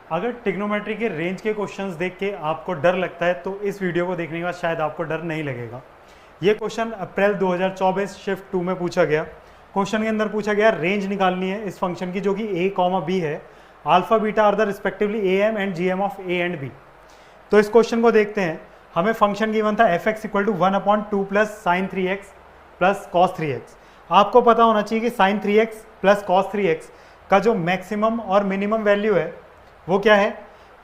अगर ट्रिग्नोमेट्री के रेंज के क्वेश्चंस देख के आपको डर लगता है तो इस वीडियो को देखने के बाद शायद आपको डर नहीं लगेगा। ये क्वेश्चन अप्रैल 2024 शिफ्ट 2 में पूछा गया। क्वेश्चन के अंदर पूछा गया रेंज निकालनी है इस फंक्शन की जो कि a कॉमा बी है। Alpha beta are the respectively A M and G M of A and B. तो इस क्वेश्चन को देखते हैं। हमें फंक्शन गिवन था F X equal to 1/2 plus sine 3x plus cos 3x। आपको पता होना चाहिए कि sign 3x plus cos 3x का जो मैक्सिमम और मिनिमम वैल्यू है वो क्या है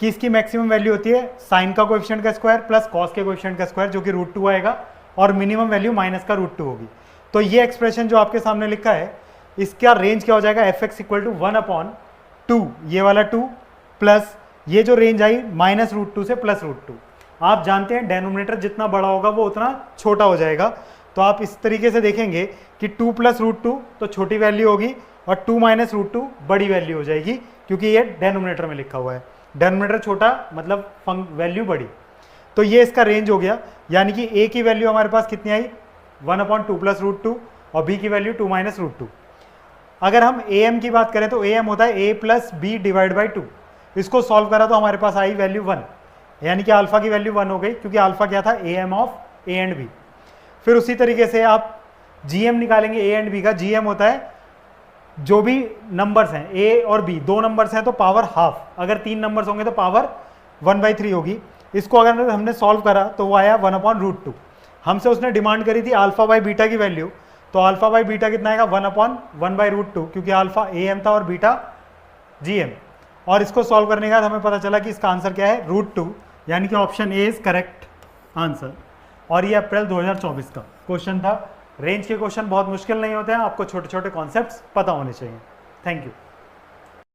कि इसकी मैक्सिमम वैल्यू होती है साइन का कोएफिशिएंट का स्क्वायर प्लस कॉस के कोएफिशिएंट का स्क्वायर जो कि √2 आएगा और मिनिमम वैल्यू माइनस का √2 होगी। तो ये एक्सप्रेशन जो आपके सामने लिखा है इसका रेंज क्या हो जाएगा एफ एक्स इक्वल टू 1/2 ये वाला 2 प्लस ये जो रेंज आई माइनस √2 से प्लस √2। आप जानते हैं डेनोमिनेटर जितना बड़ा होगा वो उतना छोटा हो जाएगा। तो आप इस तरीके से देखेंगे कि 2 प्लस √2 तो छोटी वैल्यू होगी और 2 माइनस √2 बड़ी वैल्यू हो जाएगी क्योंकि ये डेनोमिनेटर में लिखा हुआ है। डेनोमिनेटर छोटा मतलब वैल्यू बड़ी। तो ये इसका रेंज हो गया, यानी कि a की वैल्यू हमारे पास कितनी आई 1/2 प्लस √2 और b की वैल्यू 2 माइनस √2। अगर हम am की बात करें तो am होता है a plus B divide by 2। इसको सॉल्व करा तो हमारे पास आई वैल्यू 1, यानी कि अल्फा की वैल्यू 1 हो गई क्योंकि अल्फा क्या था am of a and b। फिर उसी तरीके से आप gm निकालेंगे a एंड b का। gm होता है जो भी नंबर्स हैं a और b, दो नंबर्स हैं तो पावर हाफ, अगर 3 नंबर्स होंगे तो पावर 1/3 होगी। इसको अगर हमने सॉल्व करा तो वो आया 1/√2। हमसे उसने डिमांड करी थी अल्फा बाई बीटा की वैल्यू, तो अल्फा बाई बीटा कितना आएगा 1/1/√2 क्योंकि अल्फा am था और बीटा gm। और इसको सॉल्व करने के बाद हमें पता चला कि इसका आंसर क्या है √2, यानी कि option A is correct answer. और ये अप्रैल 2024 का क्वेश्चन था। रेंज के क्वेश्चन बहुत मुश्किल नहीं होते हैं, आपको छोटे छोटे कॉन्सेप्ट्स पता होने चाहिए। Thank you.